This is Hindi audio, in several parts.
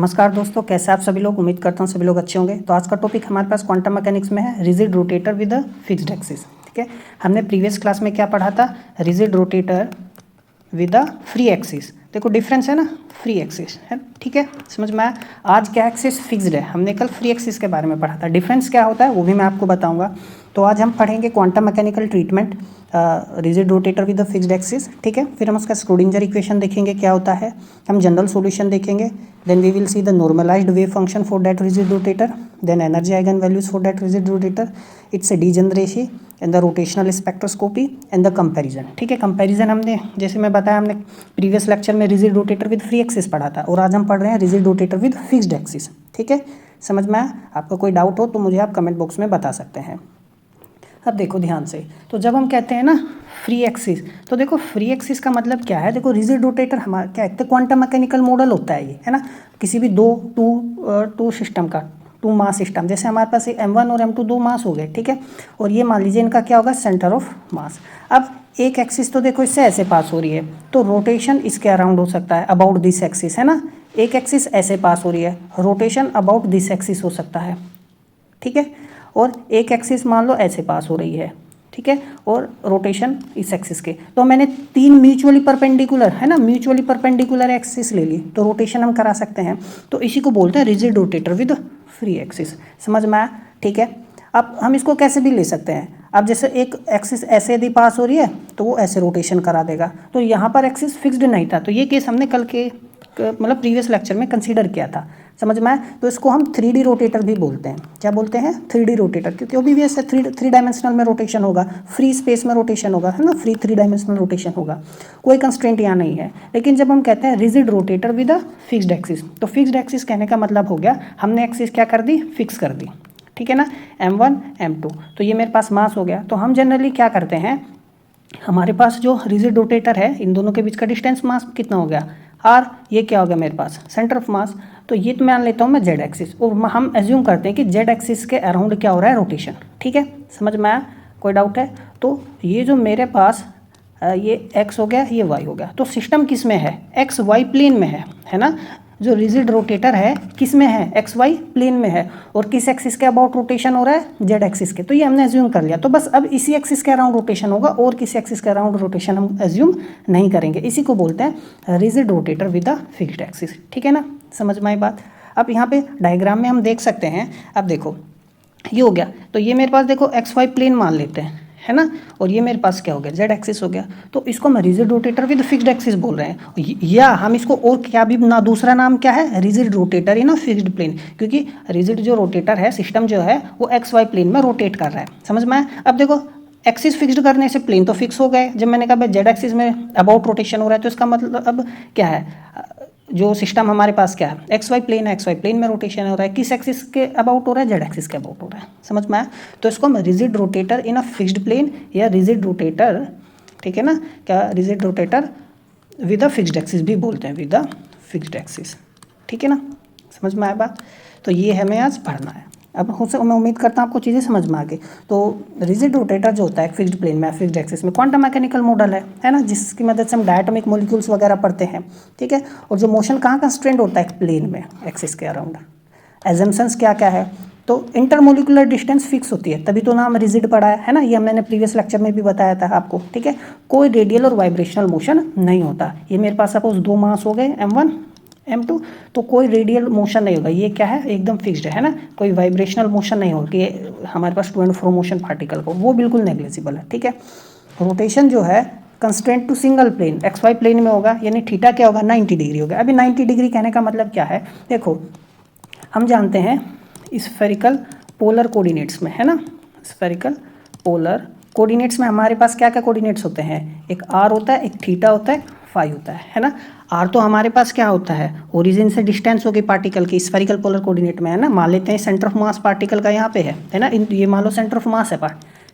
नमस्कार दोस्तों, कैसे आप सभी लोग। उम्मीद करता हूँ सभी लोग अच्छे होंगे। तो आज का टॉपिक हमारे पास क्वांटम मैकेनिक्स में है rigid rotator with a fixed axis. ठीक है, हमने प्रीवियस क्लास में क्या पढ़ा था, rigid rotator with a free axis. देखो डिफरेंस है ना, फ्री एक्सिस है, ठीक है, समझ में आया। आज क्या एक्सिस फिक्स्ड है, हमने कल फ्री एक्सिस के बारे में पढ़ा था। डिफरेंस क्या होता है वो भी मैं आपको बताऊंगा। तो आज हम पढ़ेंगे quantum mechanical treatment rigid rotator with the fixed axis. ठीक है, फिर हम उसका स्क्रोडिंजर इक्वेशन देखेंगे क्या होता है, हम जनरल सॉल्यूशन देखेंगे, then we will see the normalized wave function for that rigid rotator, then energy eigen values for that rigid rotator, it's a degeneracy and the rotational spectroscopy and the comparison. ठीक है, कंपैरिजन हमने जैसे मैं बताया, हमने प्रीवियस लेक्चर में rigid rotator with free axis पढ़ा था और आज हम पढ़ रहे हैं rigid rotator with fixed axis. ठीक है, समझ में आया। आपका कोई डाउट हो तो मुझे आप कमेंट बॉक्स में बता सकते हैं। अब देखो ध्यान से, तो जब हम कहते हैं ना फ्री एक्सिस, तो देखो फ्री एक्सिस का मतलब क्या है। देखो रिजिड रोटेटर हमारा क्या है, तो क्वांटम मैकेनिकल मॉडल होता है ये, है ना। किसी भी टू सिस्टम का, टू मास सिस्टम, जैसे हमारे पास M1 और M2 दो मास हो गए, ठीक है, और ये मान लीजिए इनका क्या होगा, सेंटर ऑफ मास। अब एक एक्सिस तो देखो इससे ऐसे पास हो रही है, तो रोटेशन इसके अराउंड हो सकता है, अबाउट दिस एक्सिस, है ना। एक एक्सिस ऐसे पास हो रही है, रोटेशन अबाउट दिस एक्सिस हो सकता है, ठीक है। और एक एक्सिस मान लो ऐसे पास हो रही है, ठीक है, और रोटेशन इस एक्सिस के। तो मैंने तीन म्यूचुअली परपेंडिकुलर, है ना, म्यूचुअली परपेंडिकुलर एक्सिस ले ली, तो रोटेशन हम करा सकते हैं। तो इसी को बोलते हैं rigid rotator with free axis. समझ में आया, ठीक है। अब हम इसको कैसे भी ले सकते हैं। अब जैसे एक एक्सिस ऐसे यदि पास हो रही है तो वो ऐसे रोटेशन करा देगा, तो यहाँ पर एक्सिस फिक्स्ड नहीं था, तो ये केस हमने कल के मतलब प्रीवियस लेक्चर में कंसीडर किया था। समझ में आया। तो इसको हम 3D रोटेटर भी बोलते हैं। क्या बोलते हैं, 3D रोटेटर, क्योंकि ऑब्वियस है थ्री डायमेंशनल में रोटेशन होगा, फ्री स्पेस में रोटेशन होगा, है ना, फ्री 3 डायमेंशनल रोटेशन होगा, कोई कंस्ट्रेंट यहाँ नहीं है। लेकिन जब हम कहते हैं rigid rotator with a fixed axis, तो फिक्स्ड एक्सिस कहने का मतलब हो गया हमने एक्सिस क्या कर दी, फिक्स कर दी, ठीक है ना। M1 M2, तो ये मेरे पास मास हो गया। तो हम जनरली क्या करते हैं, हमारे पास जो रिजिड रोटेटर है, इन दोनों के बीच का डिस्टेंस मास कितना हो गया, R, ये क्या हो गया मेरे पास, सेंटर ऑफ मास। तो ये तो मान लेता हूँ मैं जेड एक्सिस, और हम एज्यूम करते हैं कि जेड एक्सिस के अराउंड क्या हो रहा है, रोटेशन। ठीक है, समझ में आया, कोई डाउट है। तो ये जो मेरे पास ये x हो गया, ये y हो गया, तो सिस्टम किस में है, एक्स वाई प्लेन में है ना। जो रिजिड रोटेटर है किस में है, एक्स वाई प्लेन में है, और किस एक्सिस के अबाउट रोटेशन हो रहा है, जेड एक्सिस के। तो ये हमने एज्यूम कर लिया, तो बस अब इसी एक्सिस के अराउंड रोटेशन होगा, और किसी एक्सिस के अराउंड रोटेशन हम एज्यूम नहीं करेंगे। इसी को बोलते हैं rigid rotator with a fixed axis. ठीक है ना, समझ में आई बात। अब यहाँ पे डायग्राम में हम देख सकते हैं, अब देखो ये हो गया, तो ये मेरे पास देखो एक्स वाई प्लेन मान लेते हैं, है ना, और ये मेरे पास क्या हो गया, जेड एक्सिस हो गया। तो इसको हम rigid rotator with fixed axis बोल रहे हैं, या हम इसको और क्या भी ना, दूसरा नाम क्या है, rigid rotator in a fixed plane, क्योंकि रिजिड जो रोटेटर है, सिस्टम जो है वो एक्स वाई प्लेन में रोटेट कर रहा है। समझ में आया। अब देखो एक्सिस फिक्स्ड करने से प्लेन तो फिक्स हो गए। जब मैंने कहा भाई जेड एक्सिस में अबाउट रोटेशन हो रहा है, तो इसका मतलब अब क्या है, जो सिस्टम हमारे पास क्या है, एक्स वाई प्लेन है, एक्स वाई प्लेन में रोटेशन हो रहा है, किस एक्सिस के अबाउट हो रहा है, जेड एक्सिस के अबाउट हो रहा है। समझ में आया। तो इसको हम rigid rotator in a fixed plane या रिजिड रोटेटर, ठीक है ना, क्या rigid rotator with a fixed axis भी बोलते हैं, विद अ फिक्स्ड एक्सिस। ठीक है ना, समझ में आया बात। तो ये हमें आज पढ़ना है। अब मैं उम्मीद करता हूँ आपको चीज़ें समझ में आ गई। तो रिजिड रोटेटर जो होता है फिक्स्ड प्लेन में, फिक्स्ड एक्सिस में, क्वांटम मैकेनिकल मॉडल है ना, जिसकी मदद से हम डायटोमिक मॉलिक्यूल्स वगैरह पढ़ते हैं। ठीक है, और जो मोशन कहाँ कंस्ट्रेंट होता है, प्लेन में, एक्सिस के अराउंड। एजम्पशंस क्या क्या है, तो इंटरमोलिकुलर डिस्टेंस फिक्स होती है, तभी तो नाम रिजिड पड़ा है ना। ये मैंने प्रीवियस लेक्चर में भी बताया था आपको। ठीक है, कोई रेडियल और वाइब्रेशनल मोशन नहीं होता। ये मेरे पास सपोज दो मास हो गए M1 M2, तो कोई रेडियल मोशन नहीं होगा, ये क्या है, एकदम फिक्स्ड है ना। कोई वाइब्रेशनल मोशन नहीं होगा कि हमारे पास to and fro motion particle को, वो बिल्कुल नेग्लिजिबल है। ठीक है, रोटेशन जो है constraint to single plane, X Y plane में होगा, यानी थीटा क्या होगा, 90 डिग्री होगा। अभी 90 डिग्री कहने का मतलब क्या है, देखो हम जानते हैं स्फेरिकल पोलर कोऑर्डिनेट्स में, है ना, स्फेरिकल पोलर कोऑर्डिनेट्स में हमारे पास क्या क्या कोऑर्डिनेट्स होते हैं, एक आर होता है, एक थीटा होता है, फाई होता है ना। आर तो हमारे पास क्या होता है, ओरिजिन से डिस्टेंस होगी पार्टिकल की, स्फेरिकल पोलर कोऑर्डिनेट में, है ना। मान लेते हैं सेंटर ऑफ मास पार्टिकल का यहाँ पे है ना, ये मान लो सेंटर ऑफ मास है,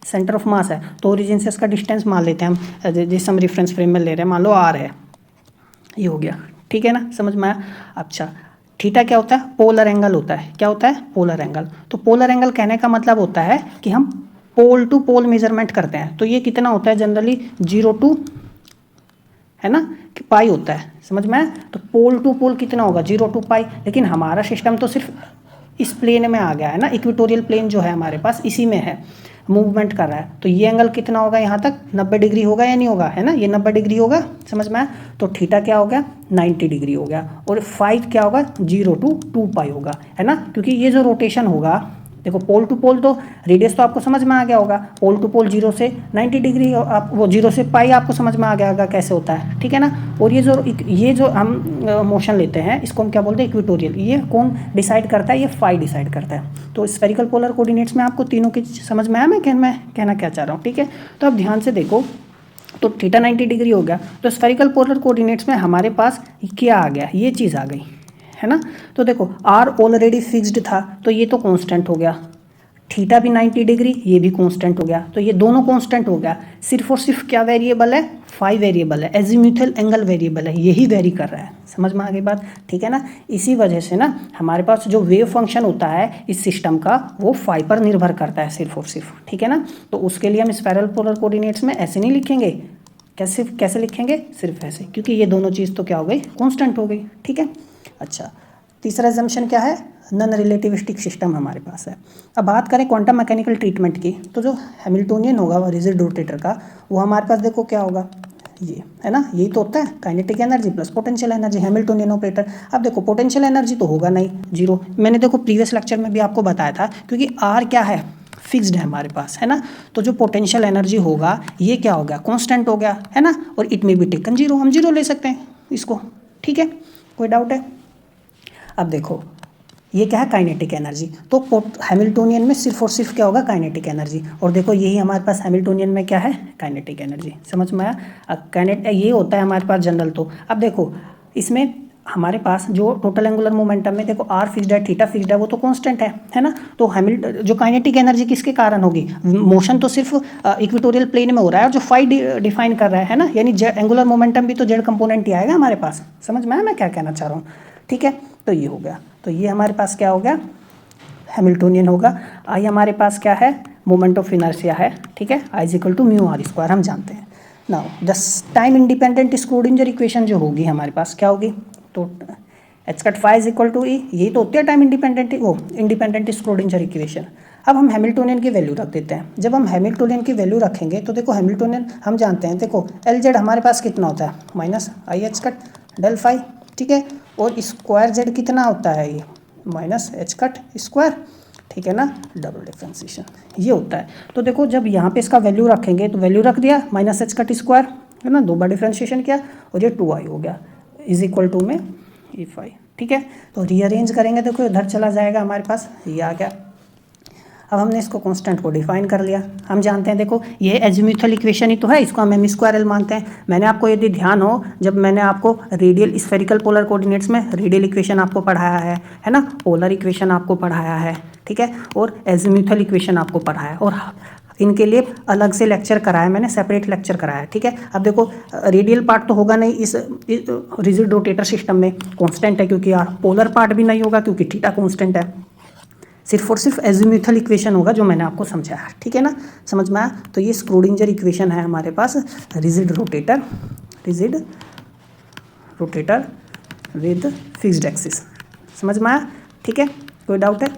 सेंटर ऑफ मास है, तो ओरिजिन से इसका डिस्टेंस मान लेते हैं हम, जिस हम रेफरेंस फ्रेम में ले रहे हैं, मान लो आर है, ये हो गया। ठीक है ना, समझ में आया। अच्छा, थीटा क्या होता है, पोलर एंगल होता है। क्या होता है, पोलर एंगल। तो पोलर एंगल कहने का मतलब होता है कि हम पोल टू पोल मेजरमेंट करते हैं। तो ये कितना होता है जनरली, 0 to, है ना, कि पाई होता है, समझ में आया। तो पोल टू पोल कितना होगा, 0 to पाई। लेकिन हमारा सिस्टम तो सिर्फ इस प्लेन में आ गया है ना, इक्वेटोरियल प्लेन जो है हमारे पास इसी में है, मूवमेंट कर रहा है। तो ये एंगल कितना होगा यहाँ तक, 90 डिग्री होगा या नहीं होगा, है ना, ये 90 डिग्री होगा, समझ में आया। तो थीटा क्या हो गया, 90 डिग्री हो गया। और 5 क्या होगा, 0 to 2 पाई होगा, है ना। क्योंकि ये जो रोटेशन होगा, देखो पोल टू पोल तो रेडियस तो आपको समझ में आ गया होगा, पोल टू पोल 0 से 90 डिग्री, आप वो 0 से पाई आपको समझ में आ गया होगा कैसे होता है, ठीक है ना। और ये जो हम मोशन लेते हैं इसको हम क्या बोलते हैं, इक्वेटोरियल। ये कौन डिसाइड करता है, ये फाई डिसाइड करता है। तो स्फेरिकल पोलर कोऑर्डिनेट्स में आपको तीनों की समझ में आया मैं कहना क्या चाह रहा हूँ, ठीक है। तो अब ध्यान से देखो, तो थीटा 90 डिग्री हो गया, तो स्फेरिकल पोलर कोऑर्डिनेट्स में हमारे पास क्या आ गया, ये चीज़ आ गई, है ना। तो देखो आर ऑलरेडी फिक्स्ड था, तो ये तो कांस्टेंट हो गया, थीटा भी 90 डिग्री, ये भी कांस्टेंट हो गया। तो ये दोनों कांस्टेंट हो गया, सिर्फ और सिर्फ क्या वेरिएबल है, फाई वेरिएबल है, एजीम्यूथल एंगल वेरिएबल है, यही वेरी कर रहा है, समझ में आ गई बात, ठीक है ना। इसी वजह से ना हमारे पास जो वेव फंक्शन होता है इस सिस्टम का, वो फाई पर निर्भर करता है सिर्फ और सिर्फ, ठीक है ना। तो उसके लिए हम स्फेरिकल पोलर कोऑर्डिनेट्स में ऐसे नहीं लिखेंगे, कैसे लिखेंगे, सिर्फ ऐसे, क्योंकि ये दोनों चीज़ तो क्या हो गई, कांस्टेंट हो गई, ठीक है। अच्छा, तीसरा एजम्पशन क्या है, नॉन रिलेटिविस्टिक सिस्टम हमारे पास है। अब बात करें क्वांटम मैकेनिकल ट्रीटमेंट की, तो जो हैमिल्टोनियन होगा वो रिजिड रोटेटर का, वो हमारे पास देखो क्या होगा, ये है ना, यही तो होता है, kinetic energy plus potential energy, Hamiltonian operator. अब देखो पोटेंशियल एनर्जी तो होगा नहीं, 0। मैंने देखो प्रीवियस लेक्चर में भी आपको बताया था, क्योंकि आर क्या है, फिक्स्ड है हमारे पास, है ना। तो जो पोटेंशियल एनर्जी होगा ये क्या हो गया, कांस्टेंट हो गया, है ना। और इट मे बी टेकन 0, हम 0 ले सकते हैं इसको, ठीक है, कोई डाउट है। अब देखो ये क्या है, काइनेटिक एनर्जी। तो हैमिल्टोनियन में सिर्फ और सिर्फ क्या होगा, काइनेटिक एनर्जी। और देखो यही हमारे पास हैमिल्टोनियन में क्या है, काइनेटिक एनर्जी, समझ में आया। ये होता है हमारे पास जनरल। तो अब देखो इसमें हमारे पास जो टोटल एंगुलर मोमेंटम में देखो आर फिक्स्ड है, थीटा फिक्स्ड है, वो तो कांस्टेंट है ना। तो जो काइनेटिक एनर्जी किसके कारण होगी, मोशन तो सिर्फ इक्वेटोरियल प्लेन में हो रहा है, और जो फाई डिफाइन कर रहा है ना, यानी एंगुलर मोमेंटम भी तो जेड कंपोनेंट ही आएगा हमारे पास, समझ में आया मैं क्या कहना चाह रहा हूँ, ठीक है। तो ये हो गया, तो ये हमारे पास क्या हो गया, हैमिल्टोनियन होगा। आई हमारे पास क्या है, मोमेंट ऑफ इनर्शिया है, ठीक है, I is equal to mu r square, हम जानते हैं। Now the time independent Schrodinger equation जो होगी हमारे पास क्या होगी, तो H cut phi is equal to E, यही तो होती है टाइम इंडिपेंडेंट स्क्रोडिंजर इक्वेशन। अब हम हैमिल्टोनियन की वैल्यू रख देते हैं। जब हम हैमिल्टोनियन की वैल्यू रखेंगे तो देखो हैमिल्टोनियन हम जानते हैं, देखो एल जेड हमारे पास कितना होता है, minus i h cut del phi, ठीक है। और स्क्वायर जेड कितना होता है, ये माइनस एच कट स्क्वायर, ठीक है ना, डबल डिफ्रेंशिएशन ये होता है। तो देखो जब यहाँ पे इसका वैल्यू रखेंगे, तो वैल्यू रख दिया माइनस एच कट स्क्वायर, है ना, 2 बार डिफ्रेंशिएशन किया, और ये 2i हो गया, इज इक्वल टू में ई फाई, ठीक है। तो रीअरेंज करेंगे, देखो इधर चला जाएगा हमारे पास, ये आ गया। अब हमने इसको कांस्टेंट को डिफाइन कर लिया। हम जानते हैं देखो ये एजीम्यूथल इक्वेशन ही तो है, इसको हम एम स्क्वायर एल मानते हैं। मैंने आपको यदि ध्यान हो, जब मैंने आपको रेडियल स्फेरिकल पोलर कोऑर्डिनेट्स में रेडियल इक्वेशन आपको पढ़ाया है ना, पोलर इक्वेशन आपको पढ़ाया है, ठीक है, और एजीम्यूथल इक्वेशन आपको पढ़ाया है, और इनके लिए अलग से लेक्चर कराया मैंने, सेपरेट लेक्चर कराया है, ठीक है। अब देखो रेडियल पार्ट तो होगा नहीं इस रिजिड रोटेटर सिस्टम में, कांस्टेंट है क्योंकि यार, पोलर पार्ट भी नहीं होगा क्योंकि थीटा कांस्टेंट है, सिर्फ और सिर्फ एजीम्यूथल इक्वेशन होगा जो मैंने आपको समझाया, ठीक है ना, समझ में आया। तो ये स्क्रोडिंजर इक्वेशन है हमारे पास, rigid rotator with fixed axis, समझ में आया, ठीक है, कोई डाउट है।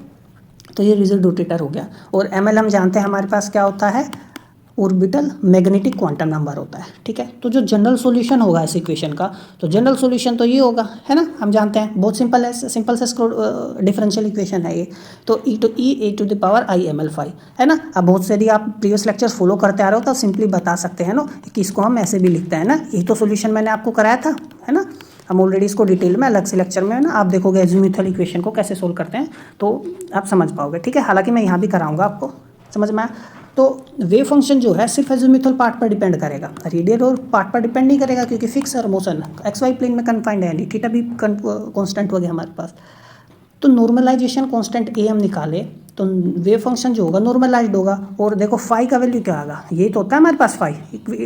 तो ये रिजिड रोटेटर हो गया। और एमएल हम जानते हैं हमारे पास क्या होता है, ऑर्बिटल मैग्नेटिक क्वांटम नंबर होता है, ठीक है। तो जो जनरल सॉल्यूशन होगा इस इक्वेशन का, तो जनरल सॉल्यूशन तो ये होगा, है ना, हम जानते हैं, बहुत सिंपल है, सिंपल से डिफरेंशियल इक्वेशन है ये। तो e to the power i m l phi, है ना। अब बहुत से यदि आप प्रीवियस लेक्चर्स फॉलो करते आ रहे हो तो सिंपली बता सकते हैं ना कि इसको हम ऐसे भी लिखते हैं ना, यही तो सोल्यूशन मैंने आपको कराया था, है ना। हम ऑलरेडी इसको डिटेल में अलग से लेक्चर में ना आप देखोगे एजीम्यूथल इक्वेशन को कैसे सोल्व करते हैं, तो आप समझ पाओगे, ठीक है। हालांकि मैं यहाँ भी कराऊंगा आपको, समझ में आया। तो वेव फंक्शन जो है सिर्फ एजीम्यूथल पार्ट पर डिपेंड करेगा, रेडियल और पार्ट पर डिपेंड नहीं करेगा, क्योंकि फिक्स और मोशन एक्स वाई प्लेन में कन्फाइंड है, नहीं थीटा भी कांस्टेंट हो गया हमारे पास। तो नॉर्मलाइजेशन कांस्टेंट ए हम निकाले तो वेव फंक्शन जो होगा नॉर्मलाइज्ड होगा। और देखो फाई का वैल्यू क्या आएगा, ये तो होता है हमारे पास फाई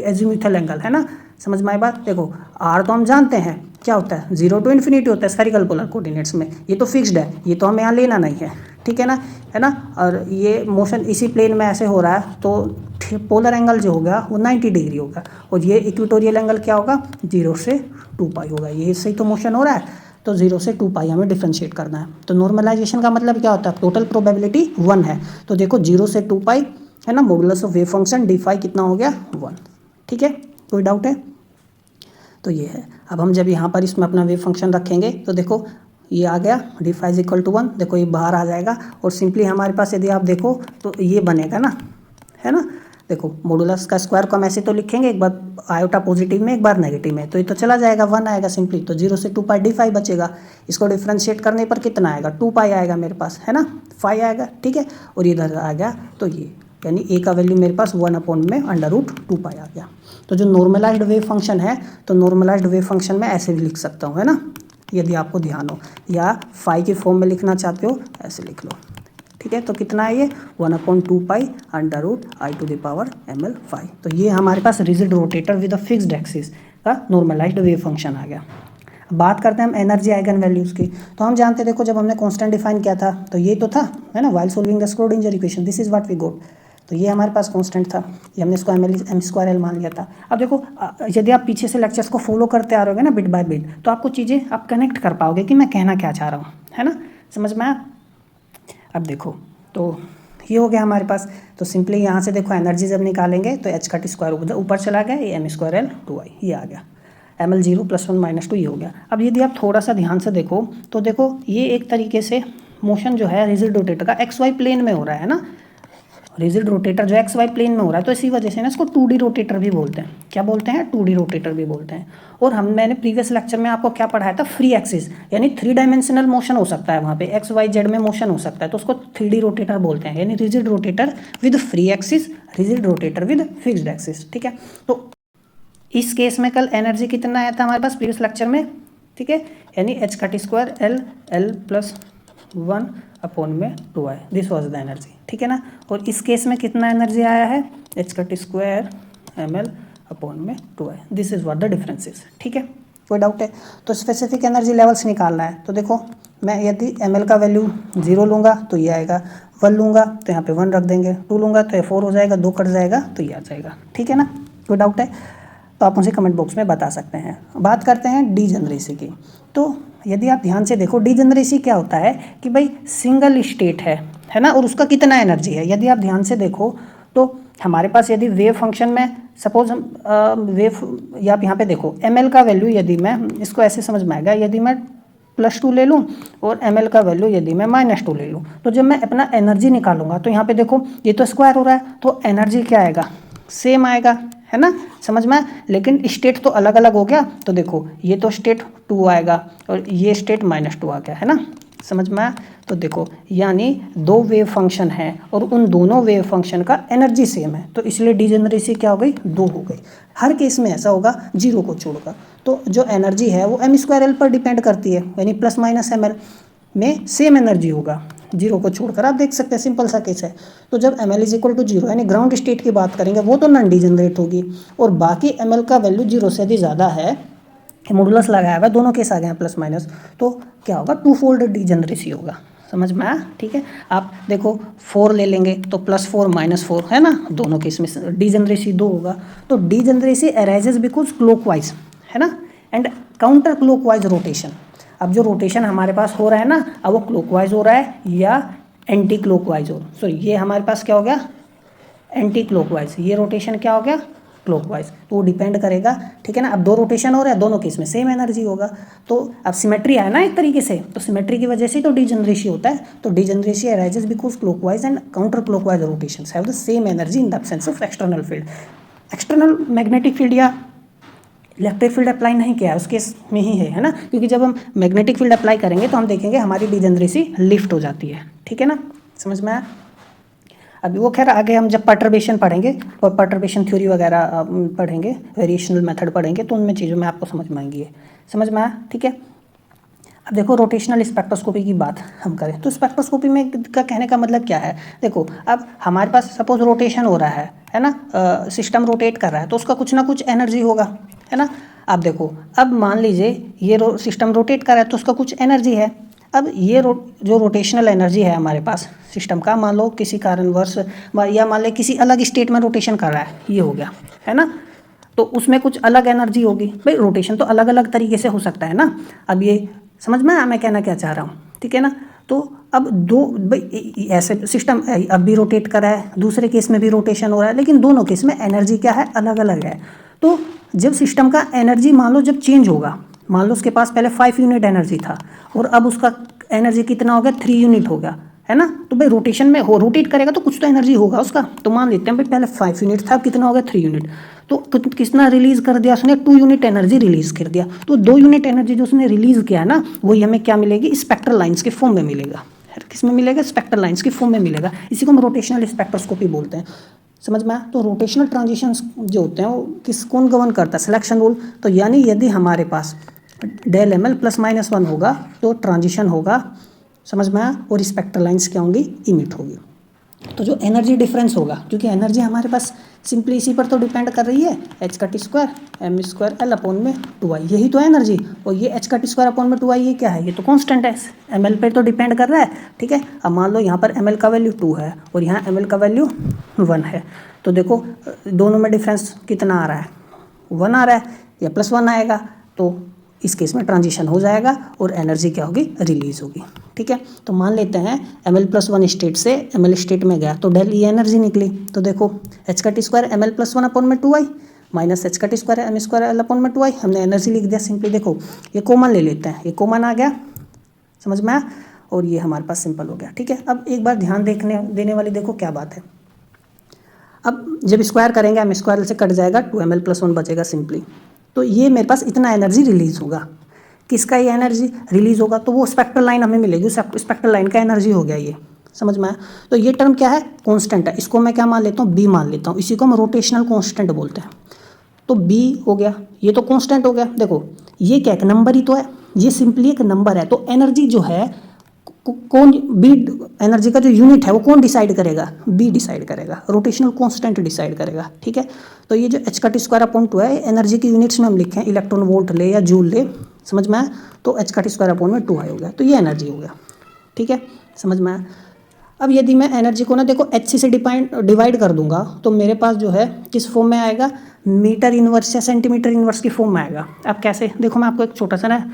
एजीम्यूथल एंगल, है ना, समझ में आई बात। देखो आर तो हम जानते हैं क्या होता है, 0 to इन्फिनिटी होता है स्फेरिकल पोलर कोऑर्डिनेट्स में, ये तो फिक्स्ड है, ये तो हमें यहाँ लेना नहीं है, ठीक है ना, है ना। और ये मोशन इसी प्लेन में ऐसे हो रहा है, तो पोलर एंगल जो होगा वो 90 डिग्री होगा, और ये इक्वेटोरियल एंगल क्या होगा 0 से 2 पाई होगा। ये इससे ही तो मोशन हो रहा है, तो 0 से 2 पाई हमें डिफ्रेंशिएट करना है। तो नॉर्मलाइजेशन का मतलब क्या होता है, टोटल प्रोबेबिलिटी 1 है, तो देखो 0 से 2 पाई है ना, modulus of wave function d phi कितना हो गया 1। ठीक है, कोई डाउट है? तो ये है। अब हम जब यहाँ पर इसमें अपना वेव फंक्शन रखेंगे तो देखो ये आ गया d phi is equal to 1, देखो ये बाहर आ जाएगा, और सिंपली हमारे पास यदि आप देखो तो ये बनेगा ना, है ना। देखो मॉडुलस का स्क्वायर को हम ऐसे तो लिखेंगे, एक बार आयोटा पॉजिटिव में एक बार नेगेटिव में, तो ये तो चला जाएगा 1 आएगा सिंपली, तो 0 से 2 पाई डी फाई बचेगा। इसको डिफ्रेंशिएट करने पर कितना आएगा 2 पाई आएगा मेरे पास, है ना, 5 आएगा। ठीक है, और इधर आ गया तो ये यानी ए का वैल्यू मेरे पास 1 में √2 पाई आ गया। तो जो नॉर्मलाइज्ड वेव फंक्शन है, तो नॉर्मलाइज्ड वेव फंक्शन में ऐसे भी लिख सकता हूँ, है ना, यदि आपको ध्यान हो, या फाई के फॉर्म में लिखना चाहते हो ऐसे लिख लो। ठीक है, तो कितना है ये 1/2 पाई √I⁻ml फाई। तो ये हमारे पास rigid rotator with a fixed axis का नॉर्मलाइज्ड वेव फंक्शन आ गया। बात करते हैं हम एनर्जी आइगन वैल्यूज़ की। तो हम जानते देखो जब हमने कांस्टेंट डिफाइन किया था तो ये तो था, है ना, while solving the Schrodinger equation, this is what we got. तो ये हमारे पास कांस्टेंट था, ये हमने इसको m² मान लिया था। अब देखो यदि आप पीछे से लेक्चर्स को फॉलो करते आ रहे होगे ना बिट बाय बिट, तो आपको चीज़ें आप कनेक्ट कर पाओगे कि मैं कहना क्या चाह रहा हूँ, है ना, समझ में आया। अब देखो तो ये हो गया हमारे पास, तो सिंपली यहाँ से देखो एनर्जी जब निकालेंगे तो h का t² ऊपर चला गया, ये m² L2I ये आ गया, ml 0 +1 -2 ये हो गया। अब यदि आप थोड़ा सा ध्यान से देखो तो देखो ये एक तरीके से मोशन जो है रिजिड रोटेटर का XY प्लेन में हो रहा है ना, रिजिड रोटेटर जो XY प्लेन में हो रहा है, तो इसी वजह से ना इसको 2D रोटेटर भी बोलते हैं। क्या बोलते हैं? 2D रोटेटर भी बोलते हैं। और मैंने प्रीवियस लेक्चर में आपको क्या पढ़ाया था, फ्री एक्सिस, यानी 3 डायमेंशनल मोशन हो सकता है, वहाँ पे XYZ में मोशन हो सकता है, तो उसको 3D रोटेटर बोलते हैं, यानी rigid rotator with free axis, rigid rotator with fixed axis. ठीक है, तो इस केस में कल एनर्जी कितना आया था हमारे पास प्रीवियस लेक्चर में, ठीक है, यानी h का t² L +1/2I, this was the energy. ठीक है ना, और इस केस में कितना एनर्जी आया है, h का t² ml/2I, this is what the difference is. ठीक है, कोई डाउट है? तो स्पेसिफिक एनर्जी लेवल्स निकालना है, तो देखो मैं यदि ml का वैल्यू 0 लूँगा तो ये आएगा, 1 लूँगा तो यहाँ पे 1 रख देंगे, 2 लूँगा तो ये 4 हो जाएगा, 2 कट जाएगा तो ये आ जाएगा। ठीक है ना, कोई डाउट है तो आप मुझे कमेंट बॉक्स में बता सकते हैं। बात करते हैं डीजेनरेसी की। तो यदि आप ध्यान से देखो डीजेनरेसी क्या होता है कि भाई सिंगल स्टेट है ना, और उसका कितना एनर्जी है। यदि आप ध्यान से देखो तो हमारे पास यदि वेव फंक्शन में सपोज हम वेव, या आप यहाँ पे देखो ml का वैल्यू, यदि मैं इसको ऐसे समझ में आएगा, यदि मैं +2 ले लूँ और ml का वैल्यू यदि मैं -2 ले लूँ, तो जब मैं अपना एनर्जी निकालूंगा तो यहाँ पे देखो ये तो स्क्वायर हो रहा है, तो एनर्जी क्या आएगा, सेम आएगा, है ना, समझ में। लेकिन स्टेट तो अलग अलग हो गया, तो देखो ये तो स्टेट 2 आएगा और ये स्टेट -2 आ गया, है ना, समझ में आया। तो देखो यानी 2 वेव फंक्शन है और उन दोनों वेव फंक्शन का एनर्जी सेम है, तो इसलिए डीजेनरेसी क्या हो गई, 2 हो गई। हर केस में ऐसा होगा 0 को छोड़कर। तो जो एनर्जी है वो m² पर डिपेंड करती है, यानी ±ml में सेम एनर्जी होगा, 0 को छोड़कर। आप देख सकते हैं सिंपल सा केस है। तो जब ml = 0 यानी ग्राउंड स्टेट की बात करेंगे वो तो नॉन डीजेनरेट होगी, और बाकी ml का वैल्यू 0 से यदि ज़्यादा है, मॉडुलस लगाया हुआ है, दोनों केस आ गए हैं +-, तो क्या होगा, 2-फोल्ड डीजेनरेसी होगा, समझ में आया। ठीक है, आप देखो 4 ले लेंगे तो +4 -4 है ना, दोनों केस में डीजेनरेसी 2 होगा। तो डीजेनरेसी अराइजेज बिकॉज क्लॉकवाइज, है ना, एंड काउंटर क्लॉकवाइज रोटेशन। अब जो रोटेशन हमारे पास हो रहा है ना, अब वो क्लॉकवाइज हो रहा है या एंटी क्लॉकवाइज हो, सॉरी ये हमारे पास क्या हो गया, एंटी क्लॉकवाइज, ये रोटेशन क्या हो गया, क्लॉकवाइज। तो वो डिपेंड करेगा, ठीक है ना। अब 2 रोटेशन हो रहा है, दोनों केस में सेम एनर्जी होगा, तो अब सिमेट्री है ना एक तरीके से, तो सिमेट्री की वजह से तो डीजेनरेसी होता है। तो degeneracy arises because clockwise and counter clockwise rotations have the same energy in the absence of external field. External magnetic field या इलेक्ट्रिक फील्ड अप्लाई नहीं किया है उस केस में ही है ना, क्योंकि जब हम मैग्नेटिक फील्ड अप्लाई करेंगे तो हम देखेंगे हमारी डीजेनरेसी लिफ्ट हो जाती है। ठीक है ना, समझ में आया। अभी वो खैर आगे हम जब पर्टर्बेशन पढ़ेंगे और पर्टर्बेशन थ्योरी वगैरह पढ़ेंगे, वेरिएशनल मेथड पढ़ेंगे, तो उनमें चीज़ों में आपको समझ में आएंगी, समझ में आया। ठीक है, अब देखो रोटेशनल स्पेक्ट्रोस्कोपी की बात हम करें तो स्पेक्ट्रोस्कोपी में का कहने का मतलब क्या है। देखो अब हमारे पास सपोज रोटेशन हो रहा है ना, सिस्टम रोटेट कर रहा है, तो उसका कुछ ना कुछ एनर्जी होगा, है ना। अब देखो अब मान लीजिए ये सिस्टम रोटेट कर रहा है तो उसका कुछ एनर्जी है। अब ये जो रोटेशनल एनर्जी है हमारे पास सिस्टम का, मान लो किसी कारणवश या मान लो किसी अलग स्टेट में रोटेशन कर रहा है, ये हो गया है ना, तो उसमें कुछ अलग एनर्जी होगी। भाई रोटेशन तो अलग अलग तरीके से हो सकता है ना। अब ये समझ में मैं कहना क्या चाह रहा हूँ, ठीक है ना। तो अब दो भाई ऐसे सिस्टम अब भी रोटेट कर रहा है, दूसरे केस में भी रोटेशन हो रहा है, लेकिन दोनों केस में एनर्जी क्या है, अलग अलग है। तो जब सिस्टम का एनर्जी मान लो जब चेंज होगा, मान लो उसके पास पहले 5 यूनिट एनर्जी था और अब उसका एनर्जी कितना हो गया, 3 यूनिट हो गया, है ना। तो भाई रोटेशन में हो रोटेट करेगा तो कुछ तो एनर्जी होगा उसका। तो मान लेते हैं भाई पहले 5 यूनिट था, कितना हो गया, 3 यूनिट। तो कितना रिलीज कर दिया उसने, 2 यूनिट एनर्जी रिलीज कर दिया। तो 2 यूनिट एनर्जी जो उसने रिलीज किया ना, वही हमें क्या मिलेगी, स्पेक्ट्रल लाइन्स के फॉर्म में मिलेगा। किस में मिलेगा, स्पेक्ट्रल लाइन्स के फॉर्म में मिलेगा। इसी को हम रोटेशनल स्पेक्ट्रोस्कोपी बोलते हैं, समझ में आया। तो रोटेशनल ट्रांजिशंस जो होते हैं वो कौन गवर्न करता है, सिलेक्शन रूल। तो यानी यदि हमारे पास डेल एम एल +-1 होगा तो ट्रांजिशन होगा, समझ में आया, और स्पेक्ट्रल लाइन्स क्या होंगी, इमिट होगी। तो जो एनर्जी डिफरेंस होगा, क्योंकि एनर्जी हमारे पास सिंपली इसी पर तो डिपेंड कर रही है, h² m² L/2I, यही तो है एनर्जी। और ये h² 2I ये क्या है, ये तो कांस्टेंट है, ml पे तो डिपेंड कर रहा है, ठीक है। अब मान लो यहाँ पर ml का वैल्यू 2 है और यहाँ ml का वैल्यू 1 है, तो देखो दोनों में डिफरेंस कितना आ रहा है, 1 आ रहा है या +1 आएगा। तो इस केस में ट्रांजिशन हो जाएगा और एनर्जी क्या होगी, रिलीज होगी, ठीक है। तो मान लेते हैं ml+1 स्टेट से ml स्टेट में गया तो डेल ई एनर्जी निकली। तो देखो h² ml+1/2I -h² m² L/2I, हमने एनर्जी लिख दिया सिंपली। देखो ये कॉमन ले लेते हैं, ये कॉमन आ गया, समझ में आया, और ये हमारे पास सिंपल हो गया, ठीक है। अब एक बार ध्यान देने वाली देखो क्या बात है। अब जब स्क्वायर करेंगे m² से कट जाएगा, 2ml+1 बचेगा सिंपली। तो ये मेरे पास इतना एनर्जी रिलीज होगा, किसका ये एनर्जी रिलीज होगा, तो वो स्पेक्ट्रल लाइन हमें मिलेगी, स्पेक्ट्रल लाइन का एनर्जी हो गया ये, समझ में आया। तो ये टर्म क्या है, कांस्टेंट है, इसको मैं क्या मान लेता हूँ, बी मान लेता हूँ, इसी को हम रोटेशनल कांस्टेंट बोलते हैं। तो बी हो गया, ये तो कांस्टेंट हो गया। देखो ये क्या, एक नंबर ही तो है, ये सिंपली एक नंबर है। तो एनर्जी जो है कौन, बी एनर्जी का जो यूनिट है वो कौन डिसाइड करेगा, बी डिसाइड करेगा, रोटेशनल कांस्टेंट डिसाइड करेगा, ठीक है। तो ये जो h² है, एनर्जी की यूनिट्स में हम लिखें, इलेक्ट्रॉन वोल्ट ले या जूल ले, समझ में आया। तो h² 2I हो गया, तो ये एनर्जी हो गया, ठीक है, समझ में आया। अब यदि मैं एनर्जी को ना देखो h से डिवाइड कर दूंगा तो मेरे पास जो है किस फॉर्म में आएगा, मीटर इनवर्स या सेंटीमीटर इनवर्स की फॉर्म में आएगा। अब कैसे, देखो मैं आपको एक छोटा सा ना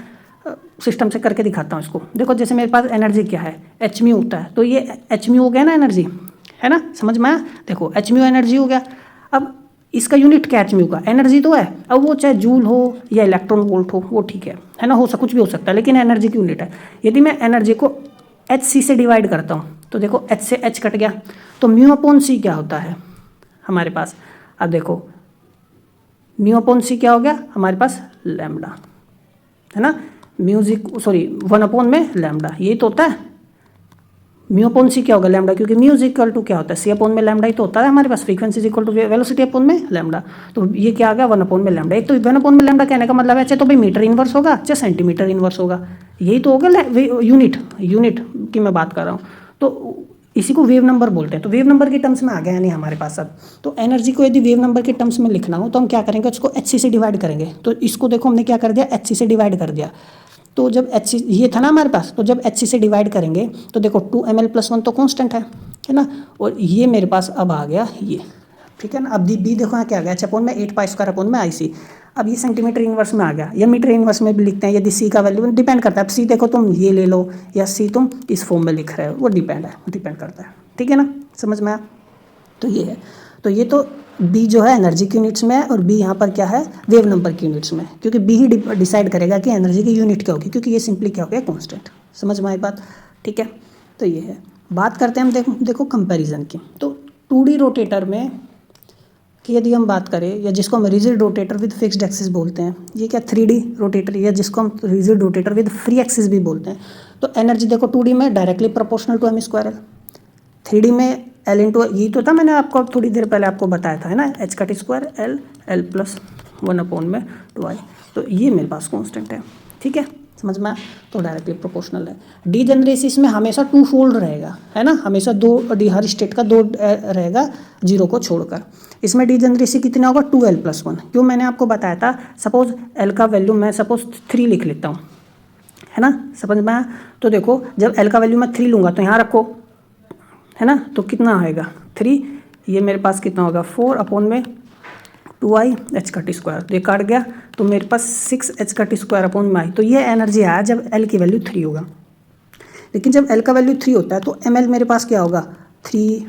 सिस्टम से करके दिखाता हूँ इसको। देखो जैसे मेरे पास एनर्जी क्या है, hν होता है, तो ये hν हो गया ना एनर्जी, है ना, समझ में आया। देखो hν एनर्जी हो गया। अब इसका यूनिट क्या hν का, एनर्जी तो है। अब वो चाहे जूल हो या इलेक्ट्रॉन वोल्ट हो, वो ठीक है ना, हो कुछ भी हो सकता है, लेकिन एनर्जी की यूनिट है। यदि मैं एनर्जी को hc से डिवाइड करता हूँ तो देखो h से h कट गया, तो μ/c क्या होता है हमारे पास। अब देखो μ/c क्या हो गया हमारे पास, लैम्डा, है ना, 1 में लैम्डा, यही तो होता है। μ/c क्या होगा, लैम्डा, क्योंकि μ क्या होता है, c में लैम्डा ही तो होता है हमारे पास, फ्रीक्वेंसी वेलोसिटी में लैम्डा। तो ये क्या आ गया, 1 में लैम्डा। एक तो 1 में लैम्डा कहने का मतलब है चाहे तो भाई मीटर इनवर्स होगा चाहे सेंटीमीटर इनवर्स होगा, यही तो होगा यूनिट की मैं बात कर रहा हूँ। तो इसी को वेव नंबर बोलते हैं। तो वेव नंबर के टर्म्स में आ गया नहीं हमारे पास अब। तो एनर्जी को यदि वेव नंबर के टर्म्स में लिखना हो तो हम क्या करेंगे, उसको hc से डिवाइड करेंगे। तो इसको देखो हमने क्या कर दिया, hc से डिवाइड कर दिया। तो जब hc ये था ना हमारे पास, तो जब hc से डिवाइड करेंगे तो देखो 2ml+1 तो कांस्टेंट है ना, और ये मेरे पास अब आ गया ये, ठीक है ना। अब बी देखो यहाँ क्या आ गया, h/8π²/IC। अब ये सेंटीमीटर इनवर्स में आ गया, या मीटर इनवर्स में भी लिखते हैं यदि c का वैल्यू, डिपेंड करता है। अब c देखो तुम ये ले लो या c तुम इस फॉर्म में लिख रहे हो, वो डिपेंड करता है, ठीक है ना, समझ में आया। तो ये है, तो ये तो b जो है एनर्जी की यूनिट्स में है और b यहाँ पर क्या है, वेव नंबर की यूनिट्स में, क्योंकि b ही डिसाइड करेगा कि एनर्जी की यूनिट क्या होगी, क्योंकि ये सिंपली क्या हो गया, कांस्टेंट। समझ में आई बात, ठीक है। तो ये है, बात करते हैं हम देखो कंपैरिजन की। तो 2D रोटेटर में कि यदि हम बात करें, या जिसको हम rigid rotator with fixed axis बोलते हैं, ये क्या 3D रोटेटर, या जिसको हम rigid rotator with free axis भी बोलते हैं। तो एनर्जी देखो 2D में directly proportional to m², 3D में L × ये तो था, मैंने आपको थोड़ी देर पहले आपको बताया था, है ना, h² L+1/2I। तो ये मेरे पास कांस्टेंट है, ठीक है, समझ में। तो डायरेक्टली प्रोपोर्शनल है। डीजेनरेसिस में हमेशा 2 फोल्ड रहेगा, है ना, हमेशा हर स्टेट का 2 रहेगा 0 को छोड़कर। इसमें डीजेनरेसी कितना होगा, 2l+1। क्यों, मैंने आपको बताया था, सपोज L का वैल्यू मैं सपोज 3 लिख लेता हूँ, है ना, समझ में आया। तो देखो जब एल का वैल्यू मैं 3 लूँगा तो यहाँ रखो, है ना, तो कितना आएगा 3, ये मेरे पास कितना होगा 4 अपॉन में 2i h का टी स्क्वायर, तो ये काट गया, तो मेरे पास 6h का टी स्क्वायर अपॉन में i। तो ये एनर्जी आया जब l की वैल्यू 3 होगा। लेकिन जब l का वैल्यू 3 होता है तो ml मेरे पास क्या होगा 3,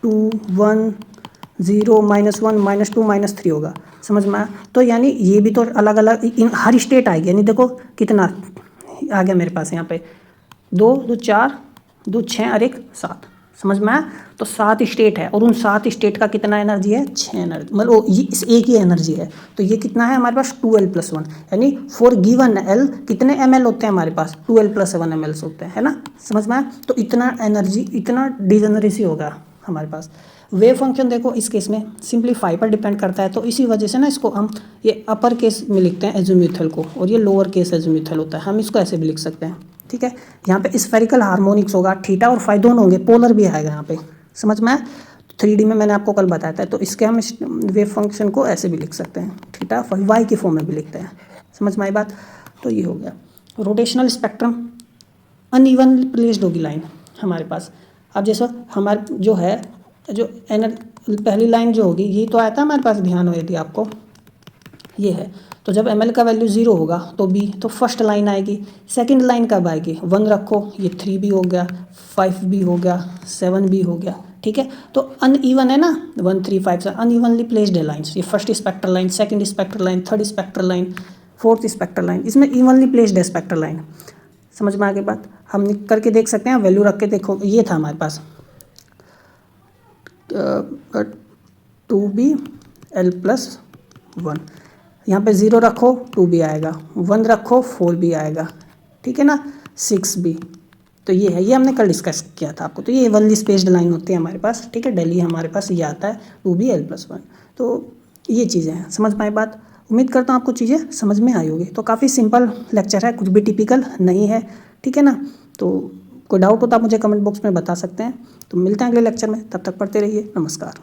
2, 1, 0, -1, -2, -3 होगा, समझ में आया। तो यानी ये भी तो अलग अलग हर स्टेट आएगी, यानी देखो कितना आ गया मेरे पास यहाँ पे 2, 2, 4, 2, 6 और 1, 7, समझ में आया। तो 7 स्टेट है और उन 7 स्टेट का कितना एनर्जी है 6 एनर्जी, मतलब ये इस एक ही एनर्जी है। तो ये कितना है हमारे पास 2l+1, यानी फॉर गिवन l कितने ml होते हैं हमारे पास 2l+1 ml होते हैं, है ना, समझ में आया। तो इतना एनर्जी, इतना डिजेनरेसी होगा हमारे पास। वेव फंक्शन देखो इस केस में सिंप्लीफाई पर डिपेंड करता है, तो इसी वजह से ना इसको हम ये अपर केस में लिखते हैं एज़ोम्यूथल को, और ये लोअर केस एज़ोम्यूथल होता है, हम इसको ऐसे भी लिख सकते हैं, ठीक है। यहाँ पे स्फेरिकल हार्मोनिक्स होगा, थीटा और फाई दोनों होंगे, पोलर भी आएगा यहाँ पे, समझ में आया। 3D में मैंने आपको कल बताया था, तो इसके हम वेव फंक्शन को ऐसे भी लिख सकते हैं, थीटा फाई वाई की फॉर्म में भी लिखते हैं, समझ में आई बात। तो ये हो गया रोटेशनल स्पेक्ट्रम। अनइवनली प्लेस्ड होगी लाइन हमारे पास। अब जैसे हमारे जो है जो पहली लाइन जो होगी ये तो आया था हमारे पास, ध्यान हो यदि आपको, ये है। तो जब ml का वैल्यू 0 होगा तो b, तो फर्स्ट लाइन आएगी। सेकंड लाइन कब आएगी 1 रखो, ये 3 भी हो गया, 5 भी हो गया, 7 भी हो गया, ठीक है। तो अनइवन है ना 1, 3, 5 से अनइवनली प्लेस्ड है लाइन्स, ये first spectral line, second spectral line, third spectral line, fourth spectral line, इसमें इवनली प्लेस्ड है स्पेक्ट्रल लाइन, समझ में आगे बात। हम करके देख सकते हैं, वैल्यू रख के देखो, ये था हमारे पास 2bl+1, यहाँ पे 0 रखो 2 भी आएगा, 1 रखो 4 भी आएगा, ठीक है ना, 6 भी। तो ये है, ये हमने कल डिस्कस किया था आपको। तो ये इवनली स्पेस्ड लाइन होती है हमारे पास, ठीक है, डेली हमारे पास ये आता है 2bl+1। तो ये चीज़ें हैं, समझ पाए बात। उम्मीद करता हूँ आपको चीज़ें समझ में आई होगी। तो काफ़ी सिंपल लेक्चर है, कुछ भी टिपिकल नहीं है, ठीक है ना। तो कोई डाउट हो तो आप मुझे कमेंट बॉक्स में बता सकते हैं। तो मिलते हैं अगले लेक्चर में, तब तक पढ़ते रहिए, नमस्कार।